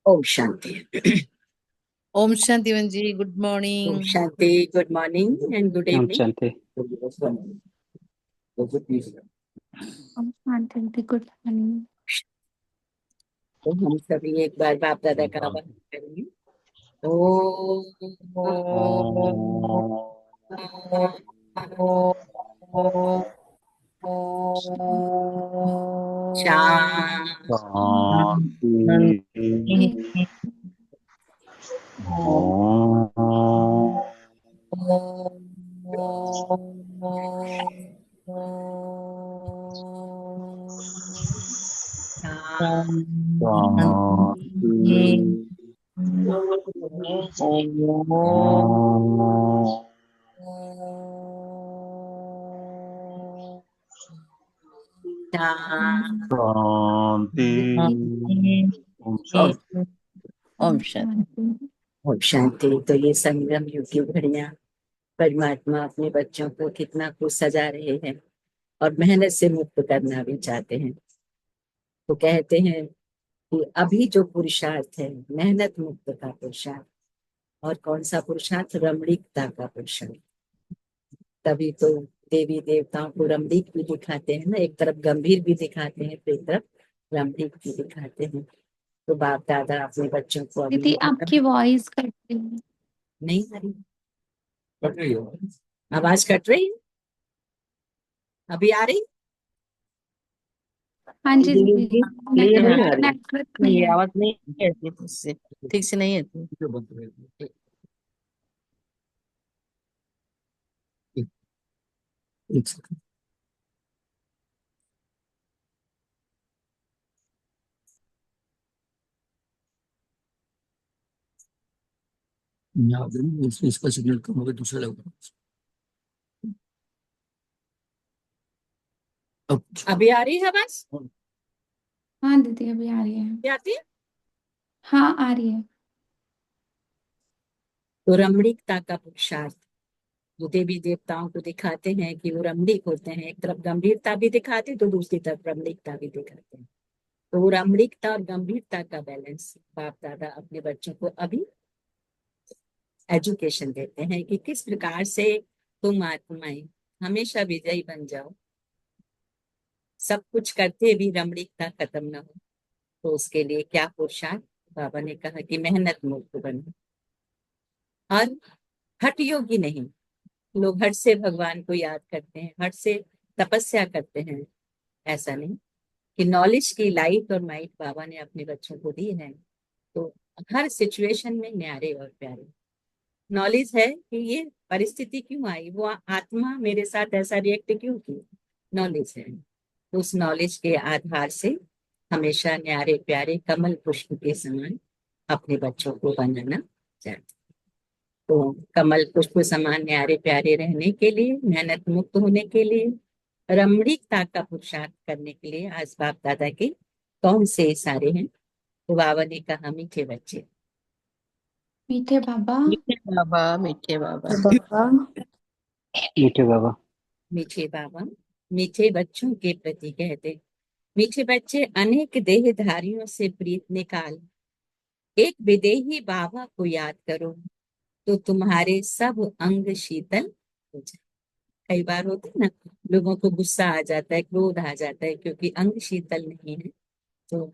ओम शांति। ओम शांति जी, गुड ओम मॉर्निंग। शांति। गुड मॉर्निंग एंड गुड ओम इवनिंग। शांति। ओम शांति, गुड मॉर्निंग। तो हम सभी एक बार बाप दादा का आवाहन करेंगे। शांति। ओम शांति। ओम शांति। तो ये संगम युग की घड़ियां परमात्मा अपने बच्चों को कितना कुछ सजा रहे हैं और मेहनत से मुक्त करना भी चाहते हैं। तो कहते हैं कि अभी जो पुरुषार्थ है मेहनत मुक्त का पुरुषार्थ, और कौन सा पुरुषार्थ? रमणीकता का पुरुषार्थ। तभी तो देवी देवताओं को रमणीक भी दिखाते हैं ना, एक तरफ गंभीर भी दिखाते हैं तो एक तरफ रमणीक भी दिखाते हैं। तो बाप दादा अपने बच्चों को अभी दीदी आपकी वॉइस कट रही है। नहीं आ रही? कट रही है आवाज, कट रही है? अभी आ रही? हाँ जी दीदी, क्लियर नहीं आ रही। नेटवर्क नहीं ये है। आवाज नहीं आती ठीक से नहीं आती। एक सेकंड। इसका सिग्नल कम होगा, दूसरा लगेगा। अभी आ रही है बस? हाँ दीदी अभी आ रही है। क्या आती है? हाँ आ रही है। तो रमणीकता का पुरुषार्थ जो देवी देवताओं को दिखाते हैं कि वो रमणीक होते हैं, एक तरफ गंभीरता भी दिखाते तो दूसरी तरफ रमणीकता भी दिखाते हैं। तो वो रमणीकता और गंभीरता का बैलेंस बाप दादा अपने बच्चों को अभी एजुकेशन देते हैं कि किस प्रकार से तुम आत्माएं हमेशा विजयी बन जाओ, सब कुछ करते भी रमणीकता खत्म न हो। तो उसके लिए क्या पुरुषार्थ? बाबा ने कहा कि मेहनत मुक्त बनो और हठ योगी नहीं। लोग हठ से भगवान को याद करते हैं, हठ से तपस्या करते हैं, ऐसा नहीं। कि नॉलेज की लाइट और माइट बाबा ने अपने बच्चों को दी है, तो हर सिचुएशन में न्यारे और प्यारे। नॉलेज है कि ये परिस्थिति क्यों आई, वो आत्मा मेरे साथ ऐसा रिएक्ट क्यों की, नॉलेज है। तो उस नॉलेज के आधार से हमेशा न्यारे प्यारे कमल पुष्प के समान अपने बच्चों को बनाना चाहते। तो कमल पुष्प समान न्यारे प्यारे रहने के लिए, मेहनत मुक्त होने के लिए, रमणीकता का पुरुषार्थ करने के लिए आज बाप दादा के कौन से इशारे हैं? तो बाबा ने कहा मीठे बच्चे, मीठे बाबा, मीठे बाबा, मीठे बाबा, मीठे बाबा, मीठे बाबा मीठे बच्चों के प्रति कहते, मीठे बच्चे अनेक देहधारियों से प्रीत निकाल एक विदेही बाबा को याद करो, तो तुम्हारे सब अंग शीतल हो जाए। कई बार होता है ना, लोगों को गुस्सा आ जाता है, क्रोध आ जाता है, क्योंकि अंग शीतल नहीं है। तो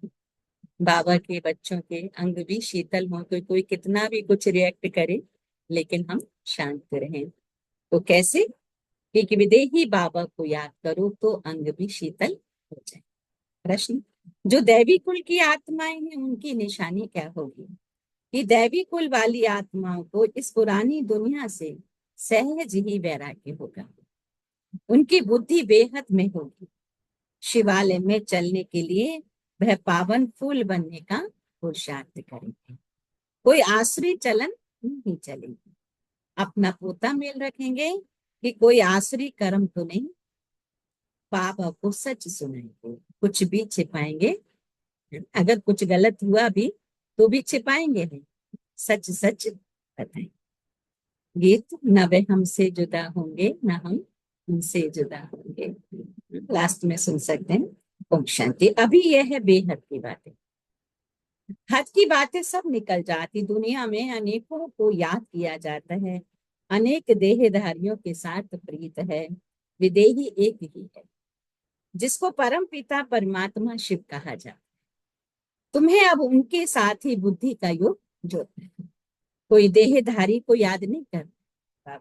बाबा के बच्चों के अंग भी शीतल हो, तो कोई कितना भी कुछ रिएक्ट करे लेकिन हम शांत रहें। तो कैसे? कि विदेही बाबा को याद करो तो अंग भी शीतल हो जाए। प्रश्न, जो दैवी कुल की आत्माएं हैं उनकी निशानी क्या होगी? कि दैवी कुल वाली आत्माओं को इस पुरानी दुनिया से सहज ही वैराग्य होगा, उनकी बुद्धि बेहद में होगी। शिवालय में चलने के लिए वह पावन फूल बनने का पुरुषार्थ करेंगे। कोई आसुरी चलन नहीं चलेगी। अपना पोता मेल रखेंगे कि कोई आसुरी कर्म तो नहीं। बाबा को सच सुनाएंगे, कुछ भी छिपाएंगे। अगर कुछ गलत हुआ भी तो भी छिपाएंगे नहीं, सच सच बताएंगे। गीत, न वे हमसे जुदा होंगे न हम उनसे जुदा होंगे, लास्ट में सुन सकते हैं। ओम शांति। अभी यह है बेहद की बातें। हज की बातें सब निकल जाती। दुनिया में अनेकों को याद किया जाता है, अनेक देहधारियों के साथ प्रीत है, विदेही एक ही है, जिसको परम पिता परमात्मा शिव कहा जाता है। तुम्हें अब उनके साथ ही बुद्धि का योग जोड़ना है। कोई देहधारी को याद नहीं करता।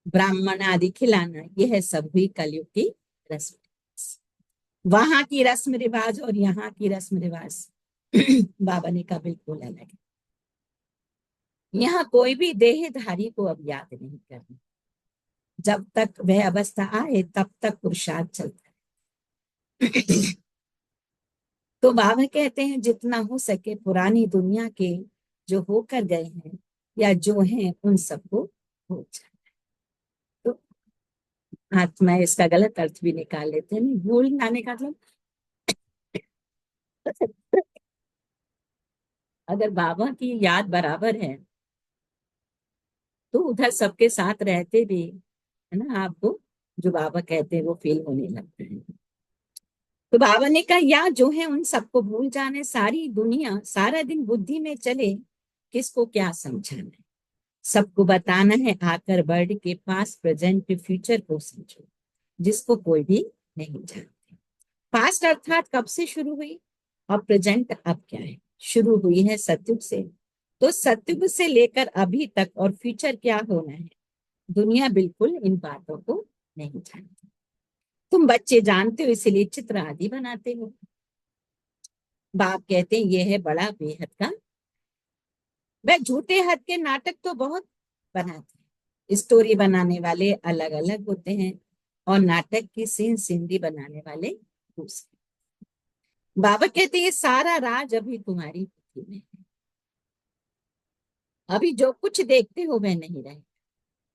ब्राह्मण आदि खिलाना, यह है सब हुई कलयुग की रस्म। वहां की रस्म रिवाज और यहाँ की रस्म रिवाज बाबा ने कहा बिल्कुल अलग है। यहाँ कोई भी देहधारी को अब याद नहीं करना। जब तक वह अवस्था आए तब तक पुरुषार्थ चलता है। तो बाबा कहते हैं जितना हो सके पुरानी दुनिया के जो होकर गए हैं या जो हैं उन सबको भूल जाए। तो आत्मा इसका गलत अर्थ भी निकाल लेते हैं। नहीं, भूल जाने का मतलब अगर बाबा की याद बराबर है तो उधर सबके साथ रहते भी है ना, आपको जो बाबा कहते हैं वो फील होने लगता है। तो बाबा ने कहा या जो है उन सबको भूल जाने, सारी दुनिया सारा दिन बुद्धि में चले, किसको क्या समझाना है, सबको बताना है, आकर वर्ड के पास प्रेजेंट फ्यूचर को समझो, जिसको कोई भी नहीं जानते। पास्ट अर्थात कब से शुरू हुई और प्रेजेंट अब क्या है। शुरू हुई है सतयुग से, तो सतयुग से लेकर अभी तक और फ्यूचर क्या होना है, दुनिया बिल्कुल इन बातों को नहीं जानती। तुम बच्चे जानते हो इसलिए चित्र आदि बनाते हो। बाप कहते हैं ये है बड़ा बेहद का। वह झूठे हद के नाटक तो बहुत बनाते हैं, स्टोरी बनाने वाले अलग अलग होते हैं और नाटक की सीन सिंधी बनाने वाले दूसरे। बाबा कहते हैं ये सारा राज अभी तुम्हारी बुद्धि में है। अभी जो कुछ देखते हो वह नहीं रहे।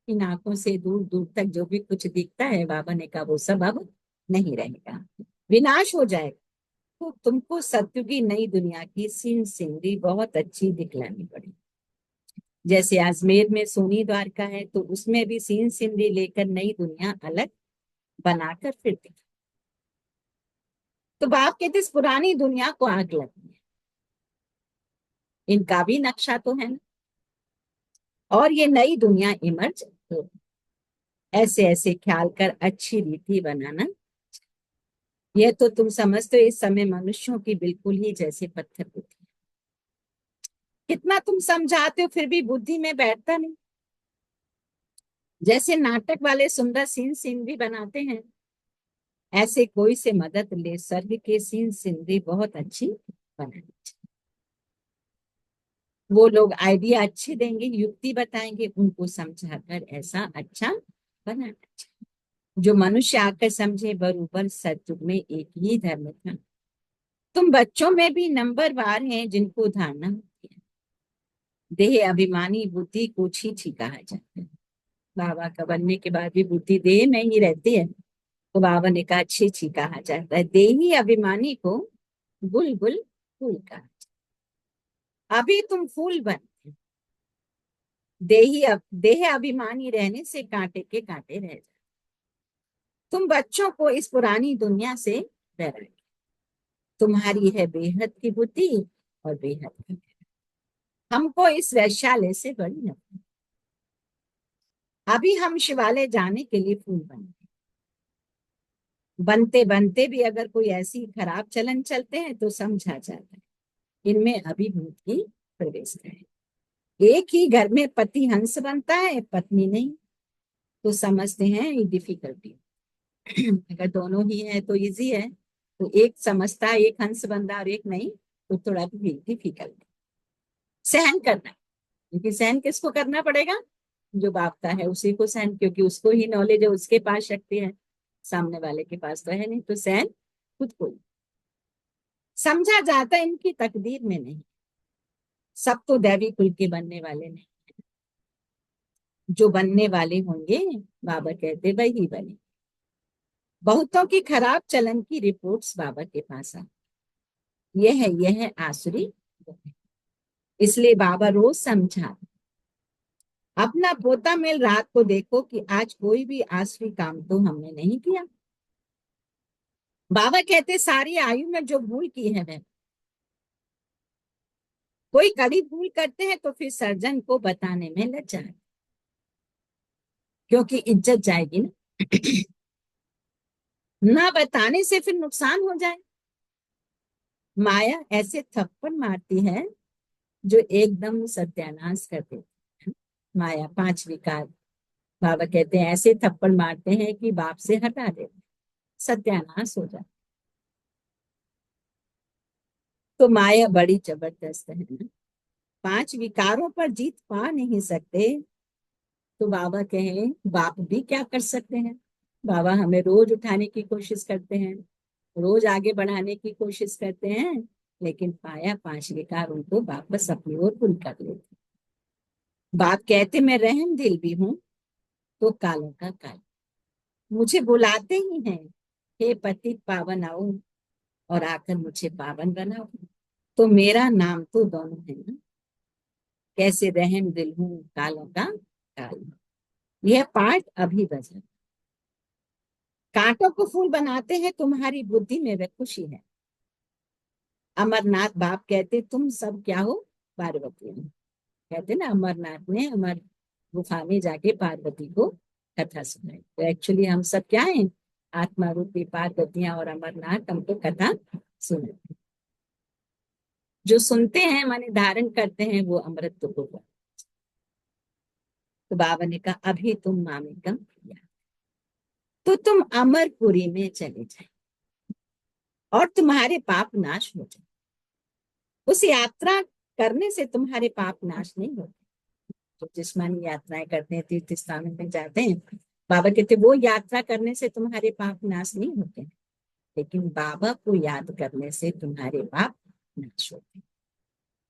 इन आंखों से दूर दूर तक जो भी कुछ दिखता है बाबा ने कहा वो सब अब नहीं रहेगा, विनाश हो जाएगा। तो तुमको सत्युगी नई दुनिया की सीन सिनरी बहुत अच्छी दिखलानी पड़ेगी। जैसे अजमेर में सोनी द्वारका है तो उसमें भी सीन सिनरी लेकर नई दुनिया अलग बनाकर फिर दिखा। तो बाप कहते इस पुरानी दुनिया को आग लगी है, इनका भी नक्शा तो है ना, और ये नई दुनिया इमर्ज हो। ऐसे ऐसे ख्याल कर अच्छी रीति बनाना। यह तो तुम समझते हो इस समय मनुष्यों की बिल्कुल ही जैसे पत्थर बुद्धि। कितना तुम समझाते हो फिर भी बुद्धि में बैठता नहीं। जैसे नाटक वाले सुंदर सीन भी बनाते हैं, ऐसे कोई से मदद ले स्वर्ग के सीन भी बहुत अच्छी बनानी चाहिए। वो लोग आइडिया अच्छे देंगे, युक्ति बताएंगे, उनको समझाकर ऐसा अच्छा बनाना चाहिए जो मनुष्य आकर समझे बरूबर सतयुग में एक ही धर्म था। तुम बच्चों में भी नंबर वार हैं जिनको धारणा होती है। देह अभिमानी बुद्धि को छी कहा जाता है। बाबा का बनने के बाद भी बुद्धि देह में ही रहती है, तो बाबा ने कहा छी कहा जाता है। देही अभिमानी को बुलबुल फूल कहा जाता है। अभी तुम फूल बनते हो। देह अभिमानी रहने से कांटे के कांटे रह जाते। तुम बच्चों को इस पुरानी दुनिया से डराए। तुम्हारी है बेहद की बुद्धि और बेहद की। हमको इस वैश्यालय से बड़ी नफरत। अभी हम शिवालय जाने के लिए फूल बनते बनते भी अगर कोई ऐसी खराब चलन चलते हैं तो समझा जाता है इनमें अभी भूत की प्रवेश है। एक ही घर में पति हंस बनता है पत्नी नहीं, तो समझते हैं ये डिफिकल्टी। अगर दोनों ही है तो इजी है, तो एक समझता है एक हंस बनता और एक नहीं, तो थोड़ा भी डिफिकल्ट सहन करना। क्योंकि सहन किसको करना पड़ेगा, जो बाप का है उसी को सहन, क्योंकि उसको ही नॉलेज है, उसके पास शक्ति है, सामने वाले के पास तो है नहीं। तो सहन खुद को समझा जाता है, इनकी तकदीर में नहीं। सब तो दैवी कुल के बनने वाले नहीं, जो बनने वाले होंगे बाबा कहते वही बने। बहुतों की खराब चलन की रिपोर्ट्स बाबा के पास आ, यह है आसुरी। इसलिए बाबा रोज समझा, अपना पोता मेल रात को देखो कि आज कोई भी आसुरी काम तो हमने नहीं किया। बाबा कहते सारी आयु में जो भूल की है वह कोई कड़ी भूल करते हैं तो फिर सर्जन को बताने में लग जाए, क्योंकि इज्जत जाएगी ना। ना बताने से फिर नुकसान हो जाए। माया ऐसे थप्पड़ मारती है जो एकदम सत्यानाश कर देती है। माया 5 विकार, बाबा कहते हैं ऐसे थप्पड़ मारते हैं कि बाप से हटा देते, सत्यानाश हो जाए। तो माया बड़ी जबरदस्त है ना। 5 विकारों पर जीत पा नहीं सकते तो बाबा कहें बाप भी क्या कर सकते हैं। बाबा हमें रोज उठाने की कोशिश करते हैं, रोज आगे बढ़ाने की कोशिश करते हैं, लेकिन पाया 5 विकार उनको वापस अपनी ओर पुल कर लेते। बाप कहते मैं रहम दिल भी हूँ तो कालों का काल, मुझे बुलाते ही हैं, हे पतित पावन आओ और आकर मुझे पावन बनाओ। तो मेरा नाम तो दोनों है ना, कैसे रहम दिल हूँ कालों का काल। यह पाठ अभी बजा। कांटों को फूल बनाते हैं तुम्हारी बुद्धि में वह खुशी है। अमरनाथ बाप कहते तुम सब क्या हो, पार्वती हो। कहते ना अमरनाथ ने अमर गुफा में जाके पार्वती को कथा सुनाई। तो एक्चुअली हम सब क्या हैं, आत्मा रूपी पार्वतियां और अमरनाथ हमको कथा सुनाते। जो सुनते हैं माने धारण करते हैं वो अमृत को। तो बाबा ने कहा अभी तुम मामेकम किया तो तुम अमरपुरी में चले जाए और तुम्हारे पाप नाश हो जाए। उस यात्रा करने से तुम्हारे पाप नाश नहीं होते। जो जिस्मानी यात्राएं करते हैं, तीर्थ स्थानों में जाते हैं, बाबा कहते वो यात्रा करने से तुम्हारे पाप नाश नहीं होते, लेकिन बाबा को याद करने से तुम्हारे पाप नाश होते।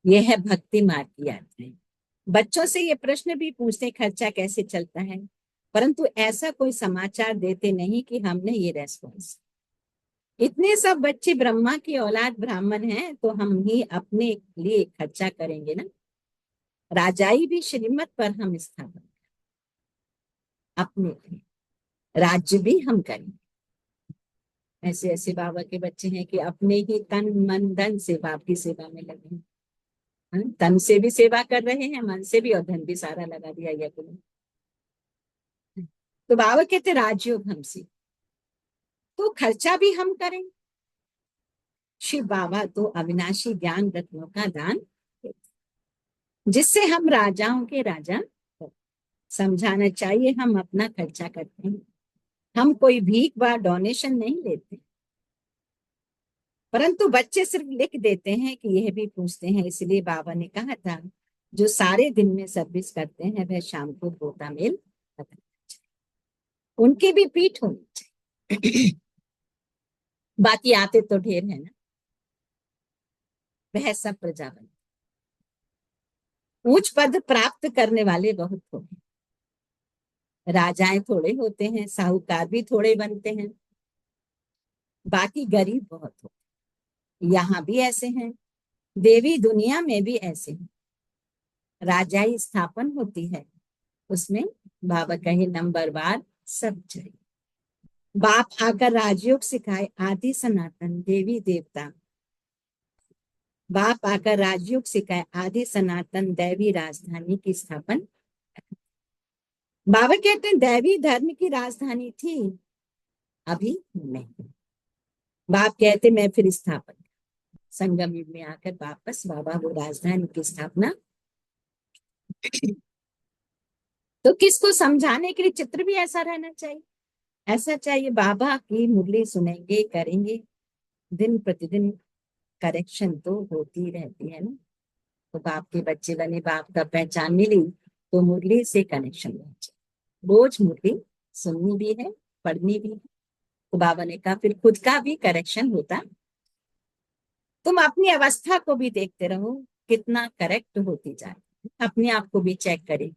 यह है भक्ति मार्ग की यात्राएं। बच्चों से ये प्रश्न भी पूछते खर्चा कैसे चलता है, परंतु ऐसा कोई समाचार देते नहीं कि हमने ये रेस्पॉन्स। इतने सब बच्चे ब्रह्मा की औलाद ब्राह्मण हैं तो हम ही अपने लिए खर्चा करेंगे ना। राजाई भी श्रीमत पर हम स्थापन अपने लिए, राज्य भी हम करेंगे। ऐसे ऐसे बाबा के बच्चे हैं कि अपने ही तन मन धन से बाप की सेवा में लगे हैं। तन से भी सेवा कर रहे हैं, मन से भी, और धन भी सारा लगा दिया ये को। तो बाबा कहते राजयोग हमसे, तो खर्चा भी हम करें। शिव बाबा तो अविनाशी ज्ञान रत्नों का दान जिससे हम राजाओं के राजा। समझाना चाहिए हम अपना खर्चा करते हैं, हम कोई भीख व डोनेशन नहीं लेते, परंतु बच्चे सिर्फ लिख देते हैं कि यह भी पूछते हैं। इसलिए बाबा ने कहा था जो सारे दिन में सर्विस करते हैं वह शाम को गोता मेल खत्म, उनकी भी पीठ होनी चाहिए। बाकी आते तो ढेर है ना, वह सब प्रजा बने। ऊंच पद प्राप्त करने वाले बहुत होते, राजाएं थोड़े होते हैं, साहूकार भी थोड़े बनते हैं, बाकी गरीब बहुत होते। यहाँ भी ऐसे हैं, देवी दुनिया में भी ऐसे हैं। राजाई स्थापन होती है उसमें बाबा कहे नंबर वार सब चाहिए। बाप आकर राजयोग सिखाए आदि सनातन देवी देवता, बाप आकर राजयोग सिखाए आदि सनातन दैवी राजधानी की स्थापन। बाबा कहते हैं दैवी धर्म की राजधानी थी, अभी नहीं। बाप कहते मैं फिर स्थापन, संगम युग में आकर वापस बाबा वो राजधानी की स्थापना। तो किसको समझाने के लिए चित्र भी ऐसा रहना चाहिए, ऐसा चाहिए बाबा की मुरली सुनेंगे करेंगे, दिन प्रतिदिन करेक्शन तो होती रहती है ना। तो बाप के बच्चे बने, बाप का पहचान मिली तो मुरली से कनेक्शन रहना चाहिए। रोज मुरली सुननी भी है, पढ़नी भी है। तो बाबा ने कहा फिर खुद का भी करेक्शन होता। तुम अपनी अवस्था को भी देखते रहो कितना करेक्ट होती जाए, अपने आप को भी चेक करें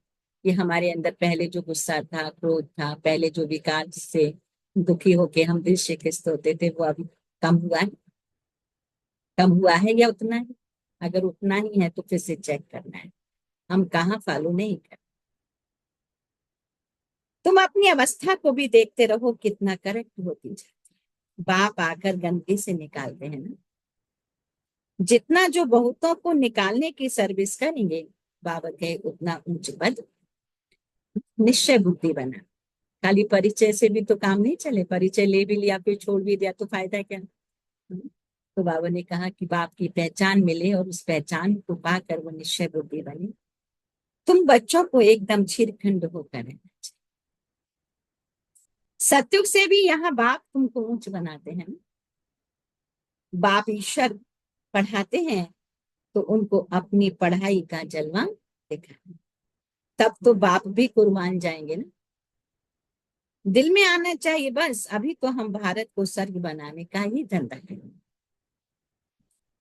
कि हमारे अंदर पहले जो गुस्सा था, क्रोध था, पहले जो विकार से दुखी होके हम दिल शिकस्त होते थे वो अभी कम हुआ है, कम हुआ है या उतना है। अगर उतना ही है तो फिर से चेक करना है हम कहाँ फॉलो नहीं कर। तुम अपनी अवस्था को भी देखते रहो कितना करेक्ट होती जाती है। बाप आकर गंदगी से निकालते हैं ना। जितना जो बहुतों को निकालने की सर्विस करेंगे, बाबा के उतना ऊंच पद, निश्चय बुद्धि बना। खाली परिचय से भी तो काम नहीं चले, परिचय ले भी लिया फिर छोड़ भी दिया तो फायदा क्या। तो बाबा ने कहा कि बाप की पहचान मिले और उस पहचान को पाकर वो निश्चय बुद्धि बने। तुम बच्चों को एकदम चिरखंड होकर रहना चाहिए। सतयुग से भी यहाँ बाप तुमको ऊंच बनाते हैं। बाप ईश्वर पढ़ाते हैं तो उनको अपनी पढ़ाई का जलवा दिखा, तब तो बाप भी कुर्बान जाएंगे ना। दिल में आना चाहिए बस अभी तो हम भारत को स्वर्ग बनाने का ही धंधा करेंगे।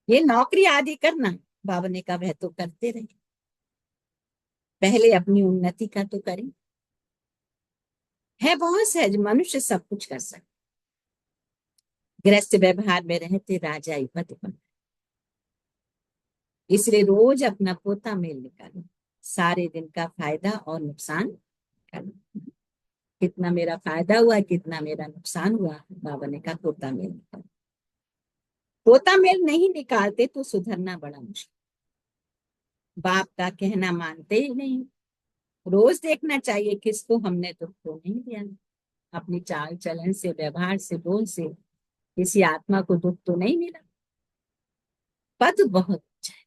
ये नौकरी आदि करना, बाबा ने कहा वह तो करते रहे, पहले अपनी उन्नति का तो करें। है बहुत सहज, मनुष्य सब कुछ कर सकता, गृहस्थ व्यवहार में रहते राजा पद पर। इसलिए रोज अपना पोता मेल निकालो, सारे दिन का फायदा और नुकसान करो। कितना मेरा फायदा हुआ, कितना मेरा नुकसान हुआ, बाबा ने कहा पोता मेल निकालो। पोता मेल नहीं निकालते तो सुधरना बड़ा मुश्किल। बाप का कहना मानते ही नहीं। रोज देखना चाहिए किसको हमने दुख तो नहीं दिया, अपनी चाल चलन से, व्यवहार से, बोल से किसी आत्मा को दुख तो नहीं मिला। पद बहुत अच्छा है,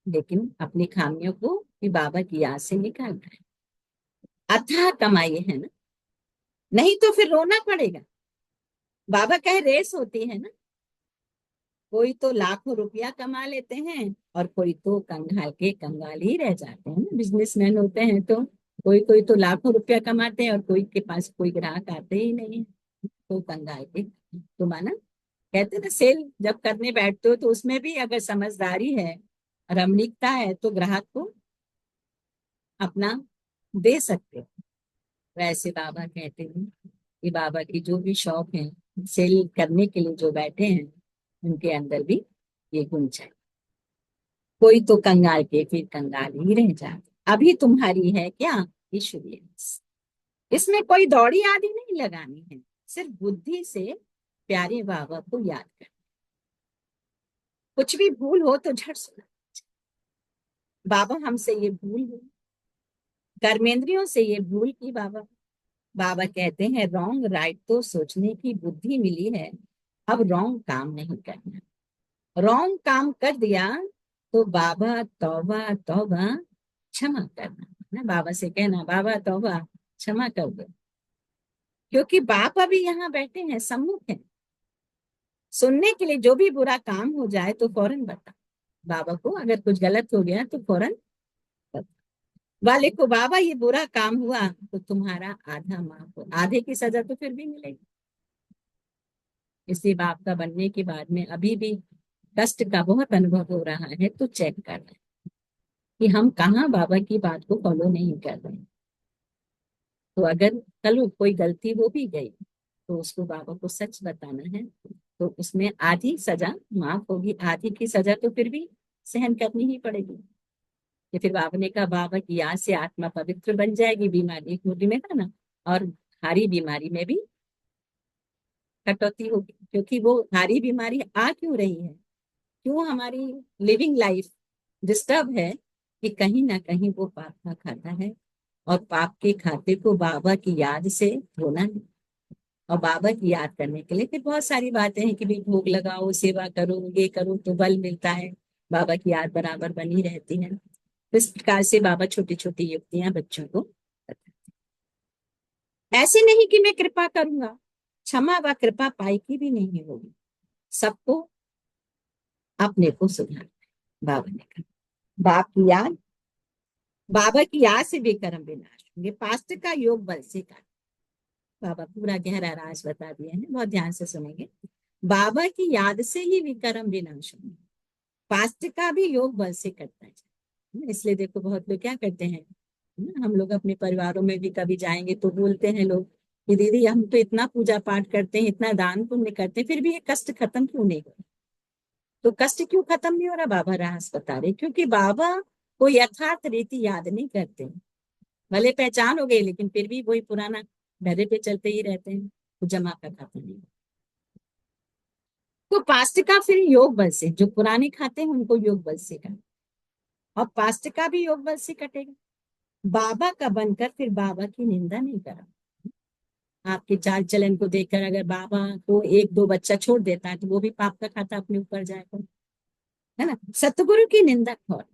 लेकिन अपनी खामियों को भी बाबा की याद से निकालना है। अथाह कमाइए, है ना, नहीं तो फिर रोना पड़ेगा। बाबा कहे रेस होती है ना, कोई तो लाखों रुपया कमा लेते हैं और कोई तो कंगाल के कंगाल ही रह जाते हैं ना। बिजनेसमैन होते हैं तो कोई कोई तो लाखों रुपया कमाते हैं और कोई के पास कोई ग्राहक आते ही नहीं है, तो कंगाल के। तो माना कहते हैं ना, सेल जब करने बैठते हो तो उसमें भी अगर समझदारी है, रमणीकता है, तो ग्राहक को अपना दे सकते हो। वैसे बाबा कहते हैं कि बाबा की जो भी शौक है, सेल करने के लिए जो बैठे हैं उनके अंदर भी ये गुण चाहिए। कोई तो कंगाल के फिर कंगाल ही रह जाते। अभी तुम्हारी है क्या ईश्वरीय, इसमें कोई दौड़ी आदि नहीं लगानी है, सिर्फ बुद्धि से प्यारे बाबा को याद कर। कुछ भी भूल हो तो झट सुना, बाबा हमसे ये भूल हुई, कर्मेंद्रियों से ये भूल की बाबा। बाबा कहते हैं रॉन्ग राइट तो सोचने की बुद्धि मिली है, अब रॉन्ग काम नहीं करना। रॉन्ग काम कर दिया तो बाबा तौबा तौबा क्षमा करना ना, बाबा से कहना बाबा तौबा क्षमा कर दो, क्योंकि बाप अभी यहाँ बैठे हैं, सम्मुख है सुनने के लिए। जो भी बुरा काम हो जाए तो फौरन बता बाबा को, अगर कुछ गलत हो गया तो फौरन बता वाले को, बाबा ये बुरा काम हुआ तो तुम्हारा आधा माफ हो, आधे की सजा तो फिर भी मिलेगी। इसलिए बाप का बनने के बाद में अभी भी कष्ट का बहुत अनुभव हो रहा है, तो चेक कर रहे हैं कि हम कहाँ बाबा की बात को फॉलो नहीं कर रहे हैं। तो अगर कल कोई गलती हो भी गई तो उसको बाबा को सच बताना है, तो उसमें आधी सजा माफ होगी, आधी की सजा तो फिर भी सहन करनी ही पड़ेगी। कि फिर बाबा ने कहा बाबा की याद से आत्मा पवित्र बन जाएगी, बीमारी एक मुट्ठी में था ना, और हारी बीमारी में भी कटौती होगी। क्योंकि वो हारी बीमारी आ क्यों रही है, क्यों हमारी लिविंग लाइफ डिस्टर्ब है, कि कहीं ना कहीं वो पाप का खाता है, और पाप के खाते को बाबा की याद से धोना है। और बाबा की याद करने के लिए फिर बहुत सारी बातें हैं कि भाई भोग लगाओ, सेवा करो, ये करो तो बल मिलता है, बाबा की याद बराबर बनी रहती है। तो इस प्रकार से बाबा छोटी छोटी युक्तियां बच्चों को बताते हैं। ऐसे नहीं कि मैं कृपा करूंगा, क्षमा व कृपा पाई की भी नहीं होगी, सबको अपने को सुधारना है। बाबा ने कहा बाप की याद, बाबा की याद से बेकर्म विनाश होंगे, पास्ट का योग बल से का। बाबा पूरा गहरा राज बता दिया है, बहुत ध्यान से सुनेंगे। बाबा की याद से ही विकर्म विनाश होंगे, पास्ट का भी योग बल से करता है। इसलिए देखो बहुत लोग क्या करते हैं ना, हम लोग अपने परिवारों में भी कभी जाएंगे तो बोलते हैं लोग कि दीदी हम तो इतना पूजा पाठ करते हैं, इतना दान पुण्य करते हैं, फिर भी ये कष्ट खत्म क्यों नहीं हो। तो कष्ट क्यों खत्म नहीं हो रहा, बाबा राज बता रहे, क्योंकि बाबा को यथार्थ रीति याद नहीं करते। भले पहचान हो गई लेकिन फिर भी वही पुराना ढर्रे पे चलते ही रहते हैं, तो जमा का खाता नहीं। तो पास्ट का फिर योग बल से, जो पुराने खाते हैं उनको योग बल से का, और पास्ट का भी योग बल से कटेगा। बाबा का बनकर फिर बाबा की निंदा नहीं करा। आपके चाल चलन को देखकर अगर बाबा को एक दो बच्चा छोड़ देता है तो वो भी पाप का खाता अपने ऊपर जाएगा, है ना। सतगुरु की निंदा खौर,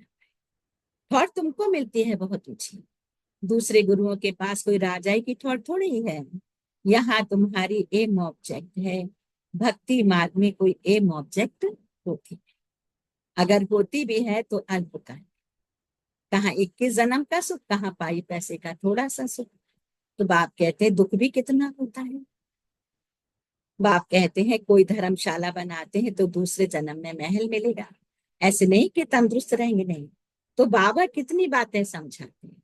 ठौर तुमको मिलती है बहुत ऊंची, दूसरे गुरुओं के पास कोई राजाई की ठौर थोड़ी ही है। यहाँ तुम्हारी एम ऑब्जेक्ट है, भक्ति मार्ग में कोई एम ऑब्जेक्ट होती है, अगर होती भी है तो अल्पकाल। कहाँ 21 जन्म का सुख, कहाँ पाई पैसे का थोड़ा सा सुख। तो बाप कहते हैं दुख भी कितना होता है। बाप कहते हैं कोई धर्मशाला बनाते हैं तो दूसरे जन्म में महल मिलेगा, ऐसे नहीं कि तंदुरुस्त रहेंगे, नहीं। तो बाबा कितनी बातें समझाते हैं,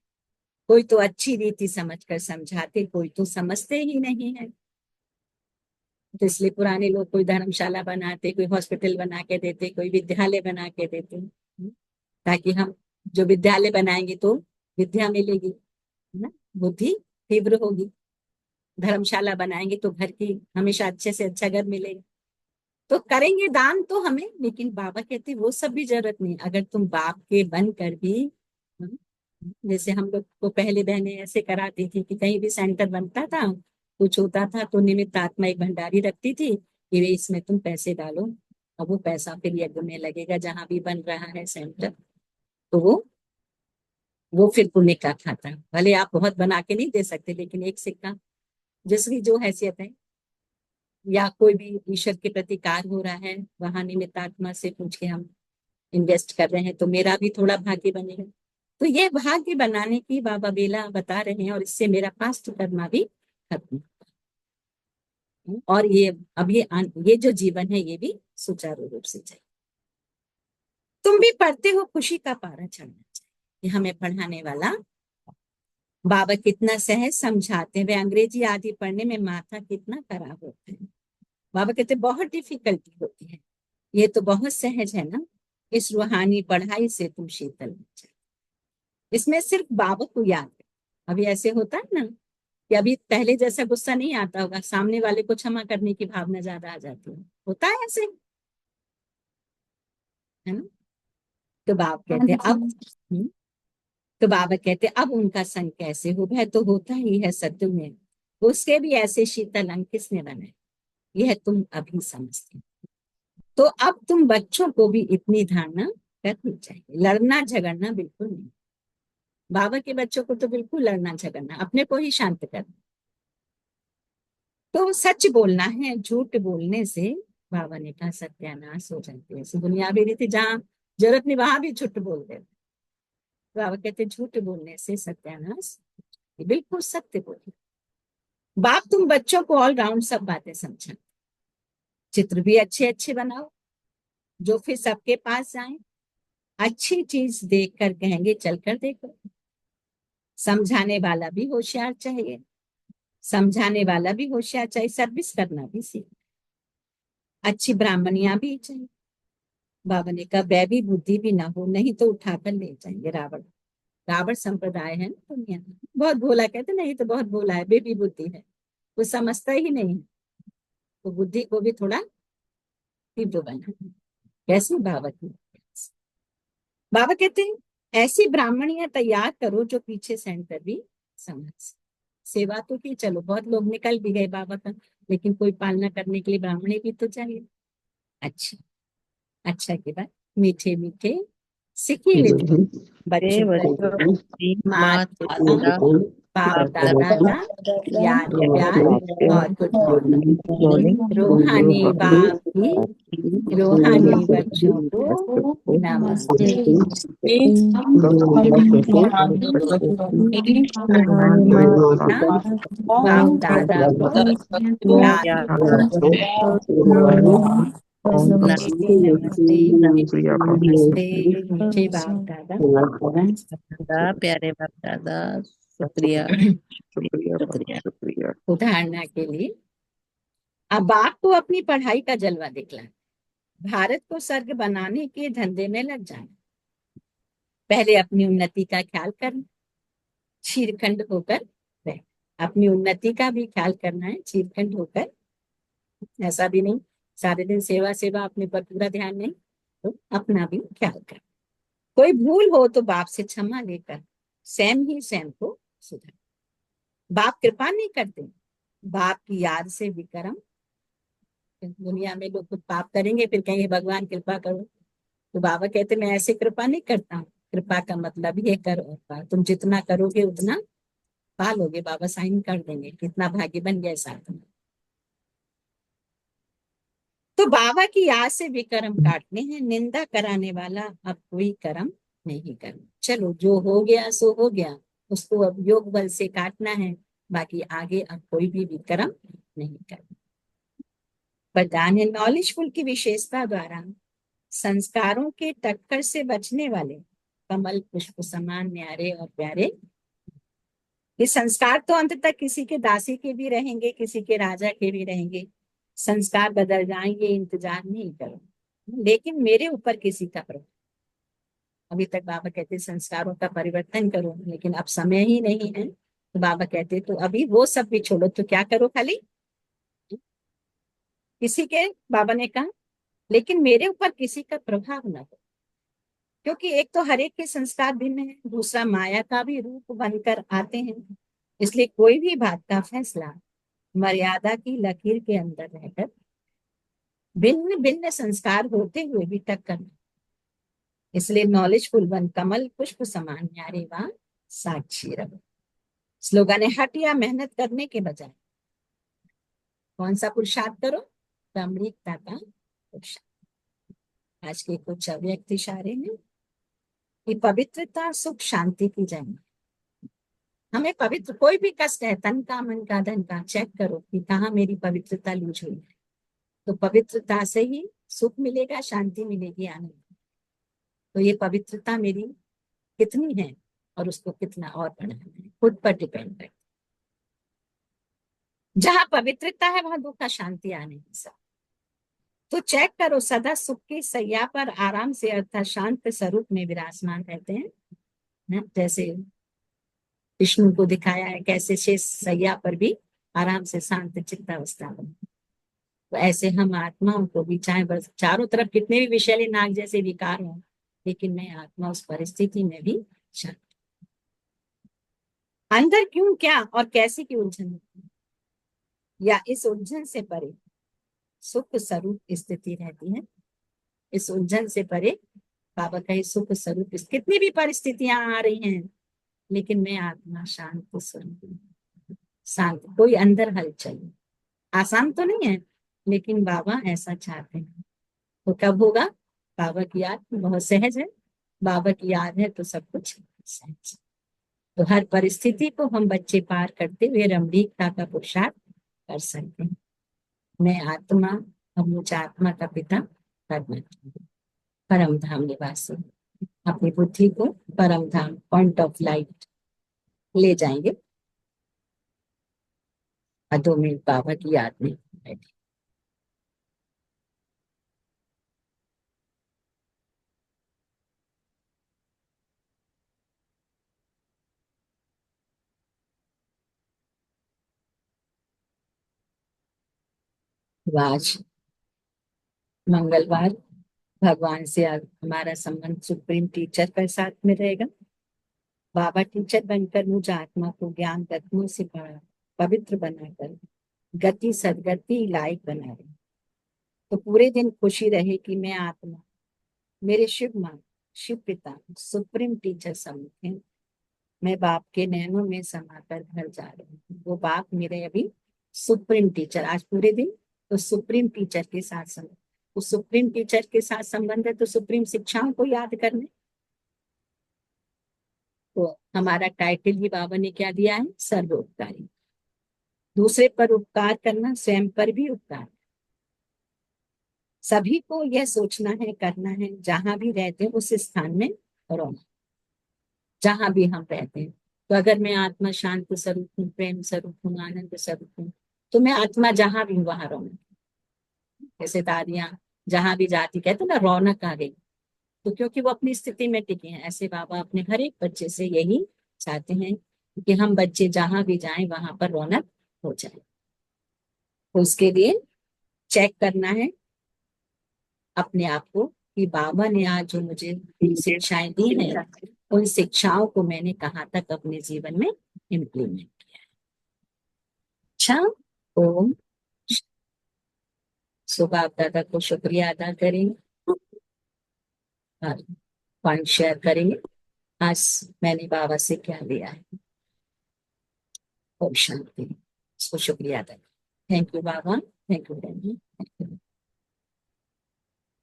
कोई तो अच्छी रीति समझकर समझाते, कोई तो समझते ही नहीं है। तो इसलिए पुराने लोग कोई धर्मशाला बनाते, कोई हॉस्पिटल बना के देते, कोई विद्यालय बना के देते, ताकि हम जो विद्यालय बनाएंगे तो विद्या मिलेगी, है ना, बुद्धि तीव्र होगी। धर्मशाला बनाएंगे तो घर की हमेशा अच्छे से अच्छा घर मिलेगा। तो करेंगे दान तो हमें, लेकिन बाबा कहते वो सब भी जरूरत नहीं। अगर तुम बाप के बनकर भी, जैसे हम लोग को पहले बहनें ऐसे कराती थी कि कहीं भी सेंटर बनता था, कुछ होता था तो निमित्त आत्मा एक भंडारी रखती थी कि वे इसमें तुम पैसे डालो, और वो पैसा फिर यज्ञ में लगेगा जहां भी बन रहा है सेंटर। तो वो फिर पुण्य का खाता है। भले आप बहुत बना के नहीं दे सकते, लेकिन एक सिक्का, जिसकी जो हैसियत है, या कोई भी ईश्वर के प्रति कार्य हो रहा है, वहां निमित्त आत्मा से पूछ के हम इन्वेस्ट कर रहे हैं तो मेरा भी थोड़ा भाग्य बनेगा। तो ये भाग्य बनाने की बाबा बेला बता रहे हैं, और इससे मेरा पास्ट कर्मा भी खत्म, और ये अब ये जो जीवन है ये भी सुचारू रूप से चले। तुम भी पढ़ते हो, खुशी का पारा चढ़ना चाहिए। हमें पढ़ाने वाला बाबा कितना सहज समझाते हैं। वे अंग्रेजी आदि पढ़ने में माथा कितना खराब होता है। बाबा कहते बहुत डिफिकल्टी होती है, ये तो बहुत सहज है ना। इस रूहानी पढ़ाई से तुम शीतल हो जाए। इसमें सिर्फ बाबा को याद है। अभी ऐसे होता है ना कि अभी पहले जैसा गुस्सा नहीं आता होगा, सामने वाले को क्षमा करने की भावना ज्यादा आ जाती है, होता है ऐसे, है ना। तो बाप हाँ कहते हैं अब, दीदी। तो बाबा कहते अब उनका संग कैसे हो, भय तो होता ही है सत्य में, उसके भी ऐसे शीतल अंग किसने बनाए, यह तुम अभी समझते हो। तो अब तुम बच्चों को भी इतनी धारणा करनी चाहिए, लड़ना झगड़ना बिल्कुल नहीं। बाबा के बच्चों को तो बिल्कुल लड़ना झगड़ना, अपने को ही शांत करना। तो सच बोलना है, झूठ बोलने से बाबा ने कहा सत्यानाश हो जाती है। दुनियावी रीति जहाँ जरूरत नहीं वहां भी झूठ बोल देते। बाबा कहते झूठ बोलने से सत्यानाश, बिल्कुल सत्य बोलिए। बाप तुम बच्चों को ऑलराउंड सब बातें समझा, चित्र भी अच्छे अच्छे बनाओ जो फिर सबके पास जाए, अच्छी चीज देख कर कहेंगे चलकर देखो। समझाने वाला भी होशियार चाहिए, समझाने वाला भी होशियार चाहिए, सर्विस करना भी सीख, अच्छी ब्राह्मणियां भी चाहिए। बाबा ने कहा वैभी बुद्धि भी ना हो, नहीं तो उठाकर ले जाएंगे रावण। रावण संप्रदाय है ना दुनिया में, बहुत भोला, कहते नहीं तो बहुत भोला है, बेबी बुद्धि है, वो समझता ही नहीं है। तो बुद्धि को भी थोड़ा तीव्र बना, कैसे बाबा की। बाबा कहते हैं ऐसी ब्राह्मणियां तैयार करो जो पीछे सेंटर भी समझ। सेवा तो की, चलो बहुत लोग निकल भी गए बाबा का, लेकिन कोई पालना करने के लिए ब्राह्मणी भी तो चाहिए। अच्छा, अच्छा की बात, मीठे मीठे सीखी ये बच्चों बच्चों को की मात मात पिता पिता बाप बाप दादा दादा का याद प्यार और गुड मॉर्निंग। मॉर्निंग रूहानी बाप की रूहानी बच्चों को नमस्ते। ना बाप दादा को याद नमस्ते नमस्ते नमस्ते। मीठे बाप दादा, दादा, प्यारे बाप दादा, शुक्रिया शुक्रिया। उदाहरणा के लिए अब बाप को अपनी पढ़ाई का जलवा दिखला, भारत को स्वर्ग बनाने के धंधे में लग जाना। पहले अपनी उन्नति का ख्याल करना, चीरखंड होकर रह, अपनी उन्नति का भी ख्याल करना है, चीरखंड होकर। ऐसा भी नहीं सारे दिन सेवा सेवा, अपने पर पूरा ध्यान नहीं, तो अपना भी ख्याल कर। कोई भूल हो तो बाप से क्षमा लेकर स्वयं ही स्वयं को सुधार। बाप कृपा नहीं करते, बाप की याद से विक्रम। दुनिया में लोग कुछ पाप करेंगे फिर कहेंगे भगवान कृपा करो, तो बाबा कहते मैं ऐसे कृपा नहीं करता हूँ। कृपा का मतलब ये कर और पा, तुम जितना करोगे उतना पा लोगे। बाबा साइन कर देंगे, कितना भाग्य बन गया साथ में। तो बाबा की याद से भी कर्म काटने हैं, निंदा कराने वाला अब कोई कर्म नहीं करना। चलो जो हो गया सो हो गया, उसको अब योग बल से काटना है, बाकी आगे अब कोई भी विक्रम नहीं करना। वरदान है नॉलेजफुल की विशेषता द्वारा संस्कारों के टक्कर से बचने वाले कमल पुष्प समान न्यारे और प्यारे। ये संस्कार तो अंत तक किसी के दासी के भी रहेंगे, किसी के राजा के भी रहेंगे। संस्कार बदल जाएंगे, इंतजार नहीं करो, लेकिन मेरे ऊपर किसी का प्रभाव। अभी तक बाबा कहते संस्कारों का परिवर्तन करो, लेकिन अब समय ही नहीं है, तो बाबा कहते तो अभी वो सब भी छोड़ो, तो क्या करो, खाली किसी के, बाबा ने कहा लेकिन मेरे ऊपर किसी का प्रभाव ना हो। क्योंकि एक तो हर एक के संस्कार भिन्न है, दूसरा माया का भी रूप बनकर आते हैं। इसलिए कोई भी बात का फैसला मर्यादा की लकीर के अंदर रहकर भिन्न भिन्न संस्कार होते हुए भी तक करना। इसलिए नॉलेजफुल बन कमल पुष्प समान न्यारे व साक्षी रहो। स्लोगन है हट या मेहनत करने के बजाय कौन सा पुरुषार्थ करो, प्रामाणिकता का पुरुषार्थ। आज के कुछ अव्यक्त इशारे हैं कि पवित्रता सुख शांति की जन्म। हमें पवित्र, कोई भी कष्ट है, तन का मन का धन का, चेक करो कि कहाँ मेरी पवित्रता लूज हुई है। तो पवित्रता से ही सुख मिलेगा, शांति मिलेगी, आनंद। तो ये पवित्रता मेरी कितनी है और उसको कितना और बढ़ाना है, खुद पर डिपेंड है। जहां पवित्रता है वहां दुख का शांति आने की सब। तो चेक करो सदा सुख की सैया पर आराम से अर्थात शांत स्वरूप में विराजमान रहते हैं ना? जैसे विष्णु को दिखाया है कैसे शेष सैया पर भी आराम से शांत चित्तावस्था में। तो ऐसे हम आत्माओं को भी, चाहे बस चारों तरफ कितने भी विषैले नाग जैसे विकार हों, लेकिन मैं आत्मा उस परिस्थिति में भी शांत। अंदर क्यों क्या और कैसे की उलझन होती है, या इस उलझन से परे सुख स्वरूप स्थिति रहती है। इस उलझन से परे बाबा का सुख स्वरूप, कितनी भी परिस्थितियां आ रही हैं, लेकिन मैं आत्मा शांत स्वरूप, शांत, कोई अंदर हलचल। आसान तो नहीं है, लेकिन बाबा ऐसा चाहते हैं। तो कब होगा, बाबा की याद बहुत सहज है, बाबा की याद है तो सब कुछ सहज। तो हर परिस्थिति को हम बच्चे पार करते हुए रमणीकता का पुरुषार्थ कर सकते हैं। मैं आत्मा और मुझ आत्मा का पिता करना, परम धाम निवासी, अपनी बुद्धि को परम धाम पॉइंट ऑफ लाइट ले जाएंगे। और 2 मिनट बाबा की याद में बैठे। तो आज मंगलवार, भगवान से हमारा संबंध सुप्रीम टीचर के साथ में रहेगा। बाबा टीचर बनकर मुझ आत्मा को ज्ञान तत्वों से पवित्र बनाकर गति सदगति लायक बना रहे। तो पूरे दिन खुशी रहे कि मैं आत्मा, मेरे शिव मां, शिव पिता, सुप्रीम टीचर सम्मुख हैं। मैं बाप के नैनों में समाकर घर जा रही हूँ। वो बाप मेरे अभी सुप्रीम टीचर, आज पूरे दिन तो सुप्रीम टीचर के साथ संबंध, उस सुप्रीम टीचर के साथ संबंध है तो सुप्रीम शिक्षाओं को याद करने। तो हमारा टाइटल ही बाबा ने क्या दिया है, सर्वोपकारी। दूसरे पर उपकार करना स्वयं पर भी उपकार। सभी को यह सोचना है, करना है, जहां भी रहते हैं उस स्थान में रहो, जहां भी हम रहते हैं। तो अगर मैं आत्मा शांत स्वरूप हूँ, प्रेम स्वरूप हूँ, आनंद स्वरूप हूँ, तो मैं आत्मा जहां भी हूँ वहां रहूंगी। जैसे दादियां जहां भी जाती कहते ना रौनक आ गई, तो क्योंकि वो अपनी स्थिति में टिके हैं। ऐसे बाबा अपने हर एक बच्चे से यही चाहते हैं कि हम बच्चे जहां भी जाएं वहां पर रौनक हो जाए। तो उसके लिए चेक करना है अपने आप को कि बाबा ने आज जो मुझे शिक्षाएं दी हैं, उन शिक्षाओं को मैंने कहाँ तक अपने जीवन में इम्प्लीमेंट किया। अच्छा, ओम। सो बाप दादा को शुक्रिया अदा करेंगे और पॉइंट शेयर करेंगे आज मैंने बाबा से क्या लिया है। ओम शांति। इसको शुक्रिया अदा। थैंक यू बाबा, थैंक यू रंजी।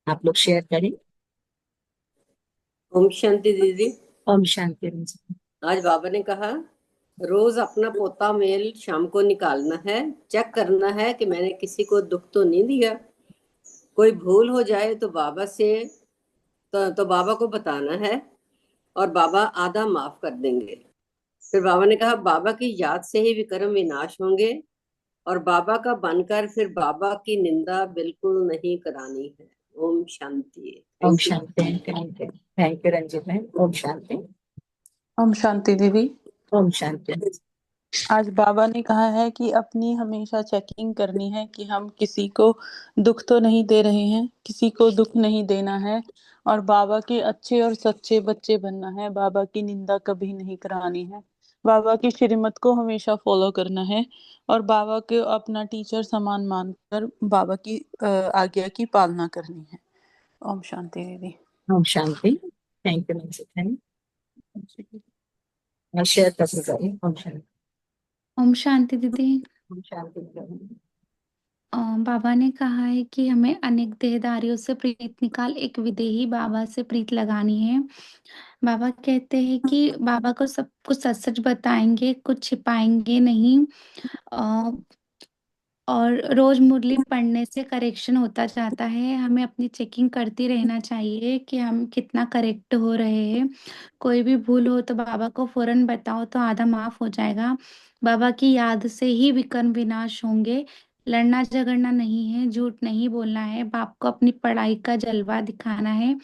आप लोग शेयर करें। ओम शांति दीदी। ओम शांति रंजी। आज बाबा ने कहा रोज अपना पोता मेल शाम को निकालना है, चेक करना है कि मैंने किसी को दुख तो नहीं दिया। कोई भूल हो जाए तो बाबा से तो बाबा को बताना है और बाबा आधा माफ कर देंगे। फिर बाबा ने कहा बाबा की याद से ही विक्रम विनाश होंगे और बाबा का बनकर फिर बाबा की निंदा बिल्कुल नहीं करानी है। ओम शांति। ओम थैंक यू। शांति। थैंक यू रंजित भाई। ओम शांति। ओम शांति दीदी। ओम शांति। आज बाबा ने कहा है कि अपनी हमेशा चेकिंग करनी है कि हम किसी को दुख तो नहीं दे रहे हैं, किसी को दुख नहीं देना है और बाबा के अच्छे और सच्चे बच्चे बनना है। बाबा की निंदा कभी नहीं करानी है, बाबा की श्रीमत को हमेशा फॉलो करना है और बाबा को अपना टीचर समान मानकर बाबा की आज्ञा की पालना करनी है। ओम शांति दीदी। ओम शांति। थैंक यू रंजित भाई। और शेयर कर सकते। ओम शांति। ओम शांति दीदी। ओम शांति। बाबा ने कहा है कि हमें अनेक देहधारियों से प्रीत निकाल एक विदेही बाबा से प्रीत लगानी है। बाबा कहते हैं कि बाबा को सब कुछ सच सच बताएंगे, कुछ छिपाएंगे नहीं। अ, और रोज मुरली पढ़ने से करेक्शन होता जाता है। हमें अपनी चेकिंग करती रहना चाहिए कि हम कितना करेक्ट हो रहे हैं। कोई भी भूल हो तो बाबा को फौरन बताओ तो आधा माफ हो जाएगा। बाबा की याद से ही विकर्म विनाश होंगे। लड़ना झगड़ना नहीं है, झूठ नहीं बोलना है, बाप को अपनी पढ़ाई का जलवा दिखाना है,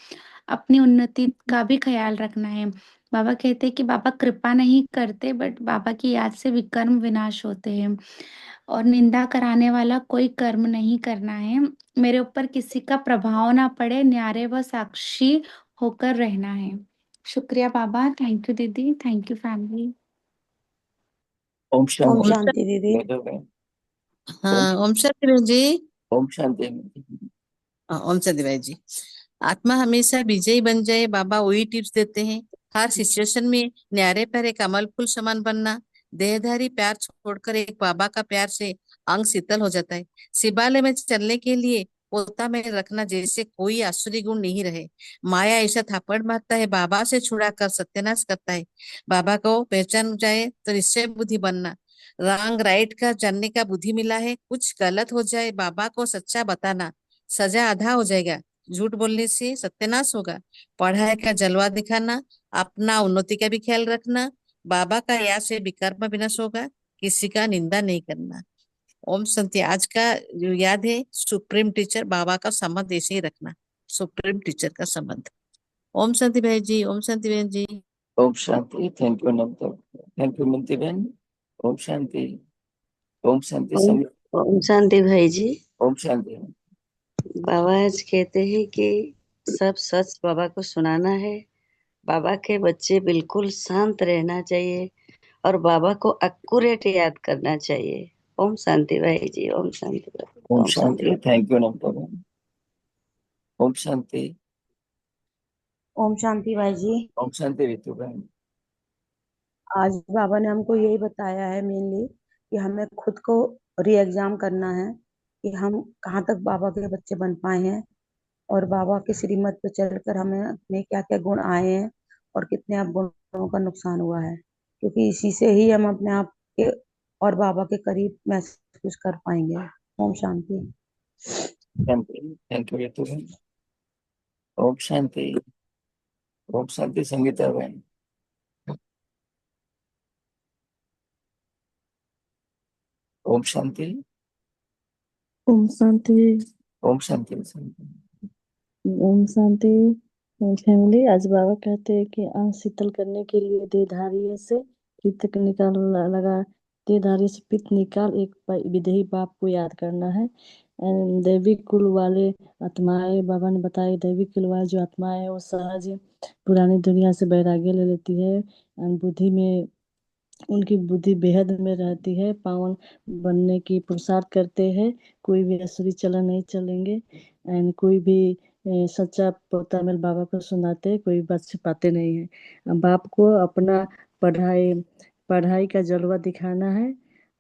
अपनी उन्नति का भी ख्याल रखना है। बाबा कहते हैं कि बाबा कृपा नहीं करते बट बाबा की याद से विकर्म विनाश होते हैं और निंदा कराने वाला कोई कर्म नहीं करना है। मेरे ऊपर किसी का प्रभाव ना पड़े, न्यारे व साक्षी होकर रहना है। शुक्रिया बाबा। थैंक यू दीदी। Thank you family. ओम ओम शांति। शांति दीदी। हाँ, ओम शांति बहन जी। ओम शांति। ओम शांति भाई जी। आत्मा हमेशा विजयी बन जाए, बाबा वही टिप्स देते हैं। हर सिचुएशन में न्यारे पर एक कमल फूल समान बनना। देहधारी प्यार छोड़कर एक बाबा का प्यार से अंग शीतल हो जाता है। शिवालय में चलने के लिए पोता में रखना जैसे कोई आसुरी गुण नहीं रहे। माया ऐसा थापड़ मारता है, बाबा से छुड़ा कर सत्यानाश करता है। बाबा को पहचान जाए तो निश्चय बुद्धि बनना। रॉन्ग राइट का जानने का बुद्धि मिला है। कुछ गलत हो जाए बाबा को सच्चा बताना, सजा आधा हो जाएगा। झूठ बोलने से सत्यानाश होगा। पढ़ाई का जलवा दिखाना, अपना उन्नति का भी ख्याल रखना। बाबा का याद से विकर्म विनाश होगा। किसी का निंदा नहीं करना। ओम शांति। आज का जो याद है, सुप्रीम टीचर बाबा का संबंध ऐसे ही रखना, सुप्रीम टीचर का संबंध। ओम शांति भाई जी। ओम शांति बहन जी। ओम शांति। Thank you Anant. Thank you Minti बहन। ओम शांति। ओम शांति संग। ओम शांति भाई जी। ओम शांति। बाबा आज कहते हैं कि सब सच बाबा को सुनाना है। बाबा के बच्चे बिल्कुल शांत रहना चाहिए और बाबा को एक्यूरेट याद करना चाहिए। ओम शांति भाई जी। ओम शांति भाई। ओम शांति। थैंक यू अनंत बहन। ओम शांति। ओम शांति भाई जी। ओम शांति ऋतु बहन। आज बाबा ने हमको यही बताया है मेनली कि हमें खुद को री एग्जाम करना है कि हम कहाँ तक बाबा के बच्चे बन पाए हैं और बाबा के श्रीमत पे चलकर हमें अपने क्या क्या गुण आए हैं और कितने आप गुणों का नुकसान हुआ है, क्योंकि इसी से ही हम अपने आप के और बाबा के करीब महसूस कर पाएंगे। ओम शांति। थैंक यू ऋतु बहन। ओम शांति। ओम शांति संगीता बहन। ओम शांति। ओम शांति। ओम शांति। ओम शांति फैमिली। आज बाबा कहते हैं कि अंग शीतल करने के लिए देहधारी से पित्त निकाल लगा। देहधारी से पित्त निकाल एक विदेही बाप को याद करना है। दैवी कुल वाले आत्माएं, बाबा ने बताया दैवी कुल वाले जो आत्माएं है वो सहज पुरानी दुनिया से वैराग्य ले लेती है, बुद्धि में उनकी बुद्धि बेहद में रहती है, पावन बनने की पुरुषार्थ करते हैं, कोई भी असुरी चलन नहीं चलेंगे, एंड कोई भी सच्चा पोतामेल बाबा को सुनाते, कोई बात छिपाते नहीं है। बाप को अपना पढ़ाई का जलवा दिखाना है,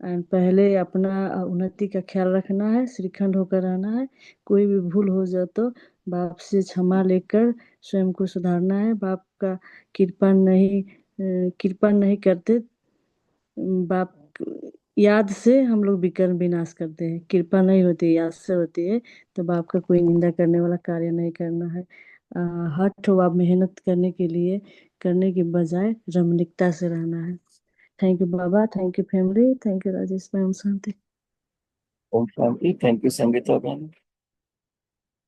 एंड पहले अपना उन्नति का ख्याल रखना है, श्रीखंड होकर रहना है, कोई भी भूल हो जाए तो बाप से क्षमा लेकर स्वयं को सुधारना है। बाप का कृपा नहीं करते, बाप याद से हम लोग विकर्म विनाश करते हैं, कृपा नहीं होती, याद से होती है, तो बाप का कोई निंदा करने वाला कार्य नहीं करना है। हठ व मेहनत करने के बजाय रमणीकता से रहना है। थैंक यू बाबा, thank you family, thank you Rajesh ma'am, शांति। ओम शांति। थैंक यू संगीता बहन।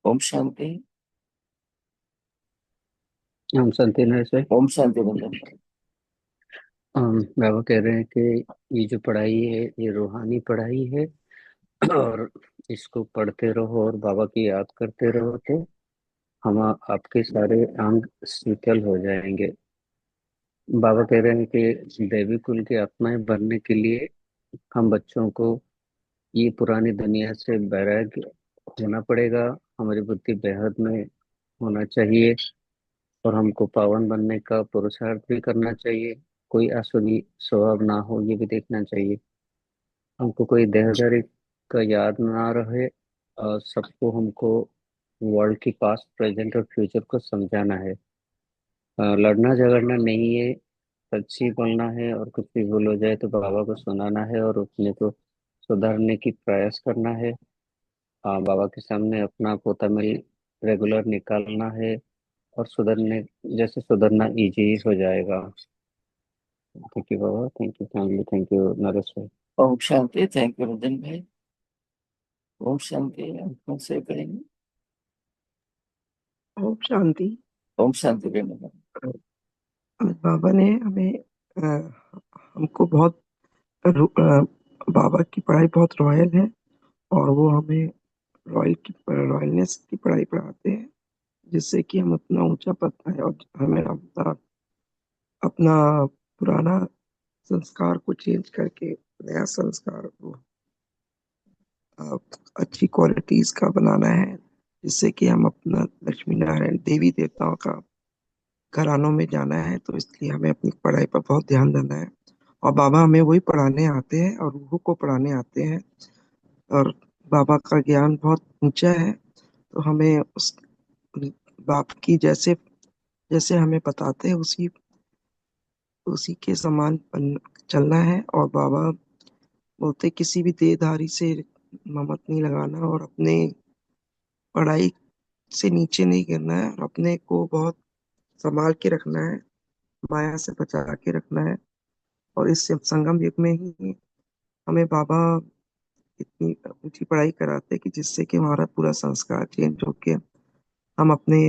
ओम शांति। हम शांति नरेश भाई। ओम शांति बहन। बाबा कह रहे हैं कि ये जो पढ़ाई है ये रूहानी पढ़ाई है और इसको पढ़ते रहो और बाबा की याद करते रहो तो हम आपके सारे अंग शीतल हो जाएंगे। बाबा कह रहे हैं कि देवी कुल की आत्माएं बनने के लिए हम बच्चों को ये पुरानी दुनिया से वैराग्य होना पड़ेगा, हमारी बुद्धि बेहद में होना चाहिए और हमको पावन बनने का पुरुषार्थ भी करना चाहिए, कोई आसुरी स्वभाव ना हो ये भी देखना चाहिए, हमको कोई देहधारी का याद ना रहे और सबको हमको वर्ल्ड की पास्ट प्रेजेंट और फ्यूचर को समझाना है। लड़ना झगड़ना नहीं है, सच्ची बोलना है और कुछ भी भूल हो जाए तो बाबा को सुनाना है और अपने को सुधारने की प्रयास करना है। बाबा के सामने अपना पोता मिल रेगुलर निकालना है और सुधरना इजी हो जाएगा। थैंक यू बाबा, thank you family, thank you Naresh भाई। ओम शांति। थैंक यू रंजन भाई। ओम शांति। हम कौन से करेंगे? ओम शांति। ओम शांति बहन। आज बाबा ने हमें हमको बहुत बाबा की पढ़ाई बहुत रॉयल है और वो हमें रॉयलनेस की पढ़ाई पढ़ाते हैं जिससे कि हम अपना ऊंचा पद पाए और हमें अपना पुराना संस्कार को चेंज करके नया संस्कार को अच्छी क्वालिटीज का बनाना है जिससे कि हम अपना लक्ष्मी नारायण देवी देवताओं का घरानों में जाना है। तो इसलिए हमें अपनी पढ़ाई पर बहुत ध्यान देना है और बाबा हमें वही पढ़ाने आते हैं और रूहों को पढ़ाने आते हैं और बाबा का ज्ञान बहुत ऊंचा है तो हमें उस बाप की जैसे जैसे हमें बताते हैं उसी उसी के समान चलना है। और बाबा बोलते किसी भी देहधारी से ममत नहीं लगाना और अपने पढ़ाई से नीचे नहीं गिरना है और अपने को बहुत संभाल के रखना है, माया से बचा के रखना है। और इस संगम युग में ही हमें बाबा इतनी ऊंची पढ़ाई कराते हैं कि जिससे कि हमारा पूरा संस्कार चेंज होके हम अपने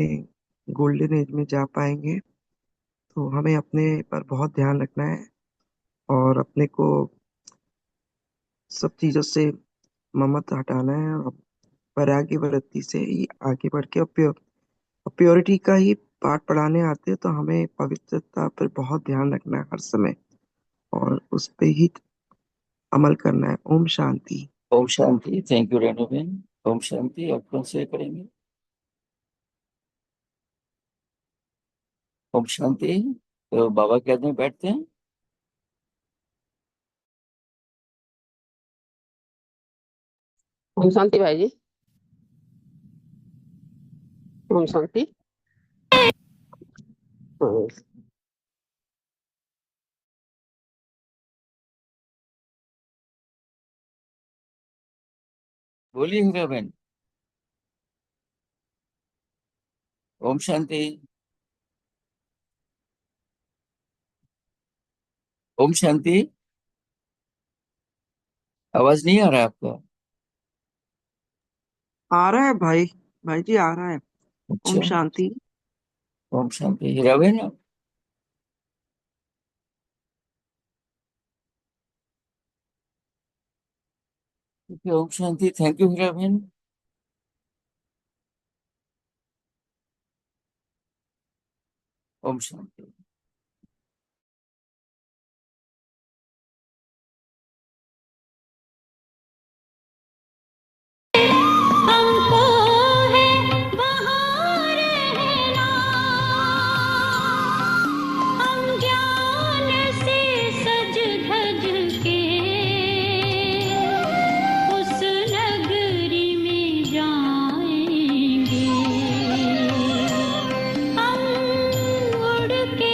गोल्डन एज में जा पाएंगे। तो हमें अपने पर बहुत ध्यान रखना है और अपने को सब चीजों से ममत हटाना है और वैराग्य वृत्ति से ही आगे बढ़ के प्योरिटी का ही पाठ पढ़ाने आते हैं। तो हमें पवित्रता पर बहुत ध्यान रखना है हर समय और उस पे ही अमल करना है। ओम शांति। ओम शांति। थैंक यू रेणु बहन। ओम शांति। आप कौन से करेंगे? ओम शांति। तो बाबा के आदमी बैठते हैं। ओम शांति भाई जी। ओम शांति। हाँ। बोलिए हीरा बहन। ओम शांति। ओम शांति। आवाज नहीं आ रहा है आपका? आ रहा है भाई, भाई जी आ रहा है। ओम अच्छा। शांति। ओम शांति। हीरा बहन आप? ओम शांति। थैंक यू हीरा बहन। ओम शांति। हमको है वहाँ रहना, हम ज्ञान से सज धज के उस नगरी में जाएंगे। हम उड़ के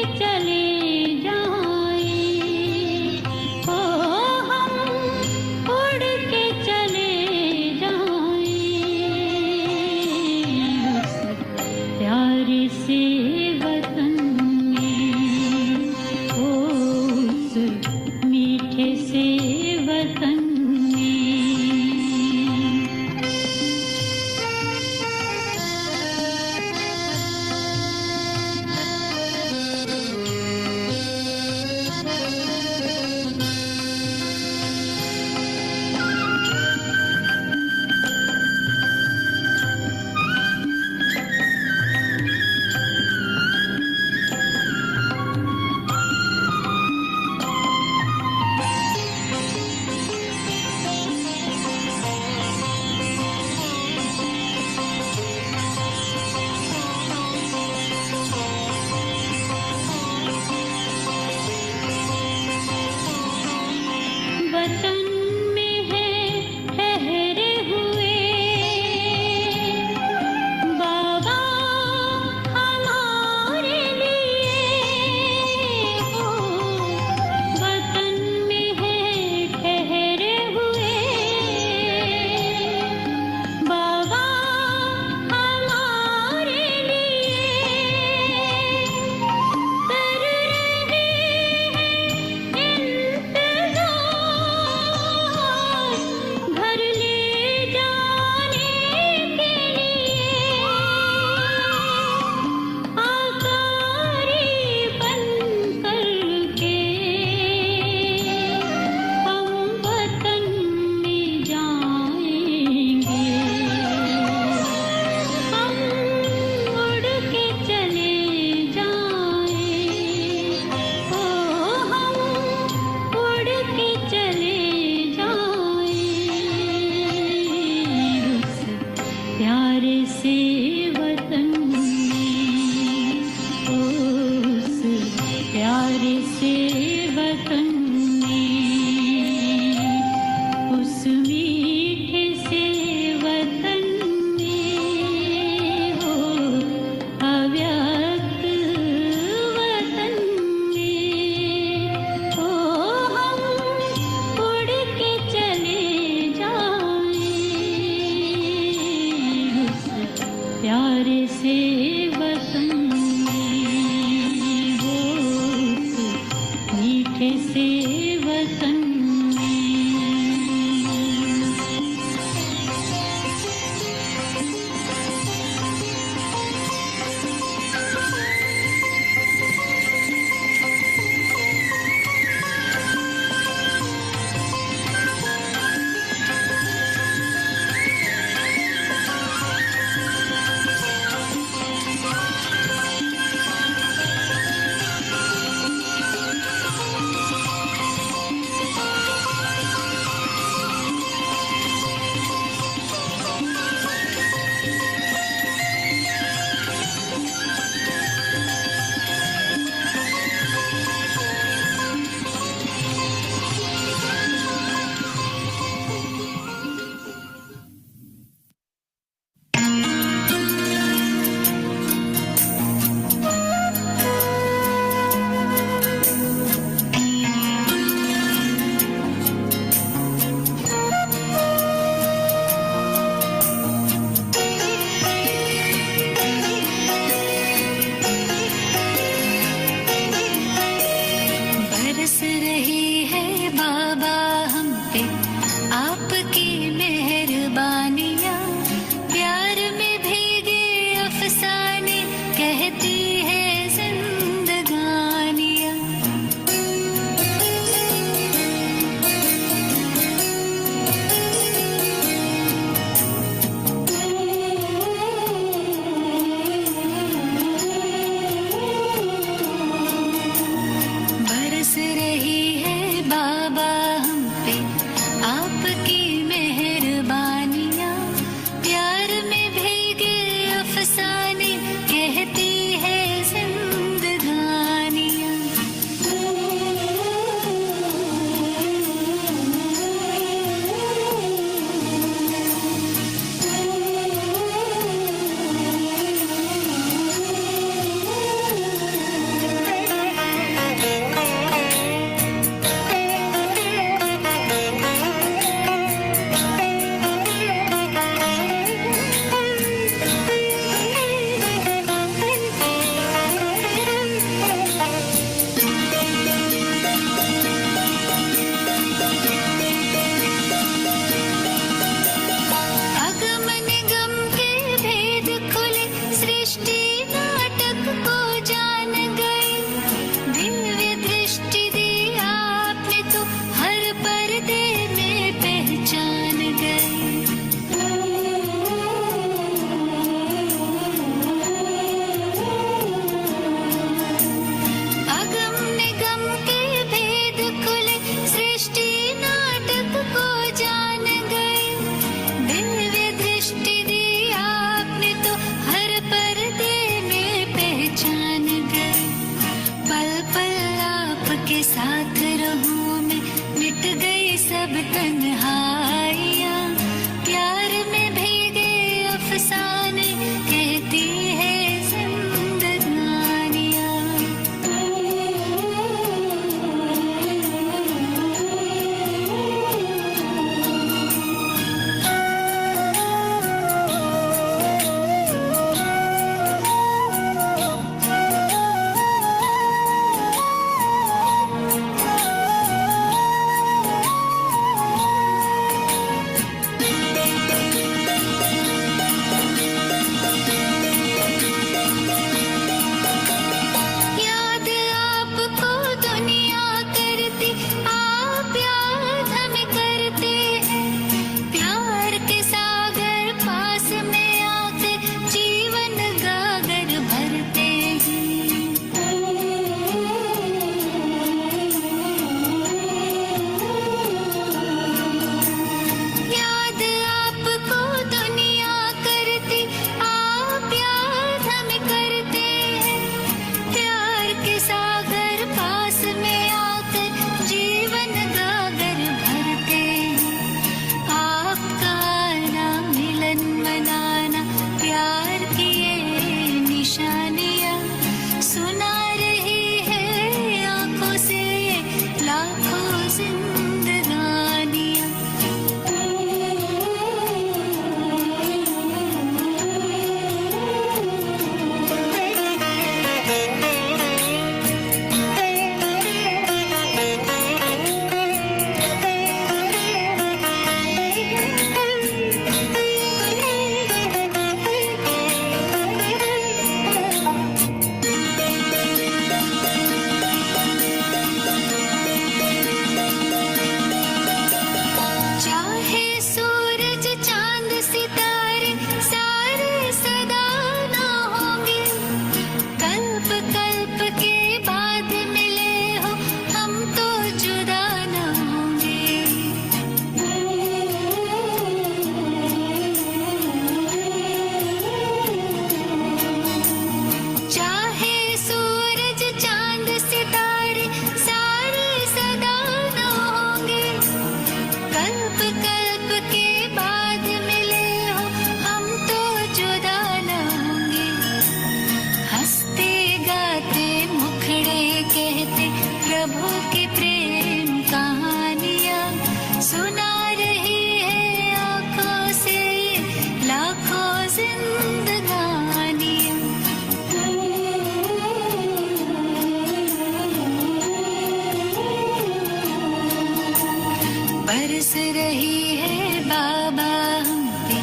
बरस रही है बाबा हम पे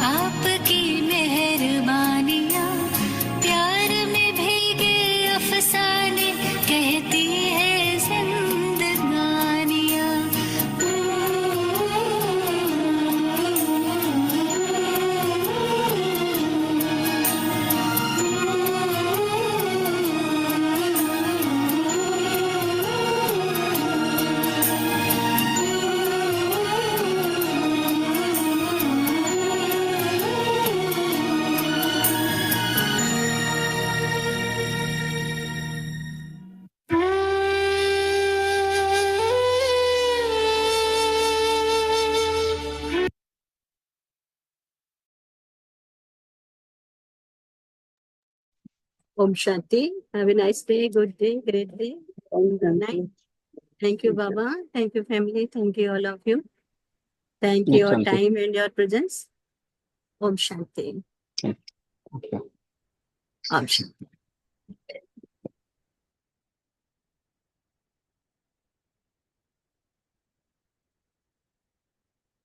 आपकी मेहरबानियाँ, प्यार में भीगे अफसाने कहती है जिंदगानियाँ। Om Shanti. Have a nice day, good day, great day. Good night. Thank you, Baba. Thank you, family. Thank you, all of you. Thank Om your Shanti. time and your presence. Om Shanti. Okay. Om Shanti.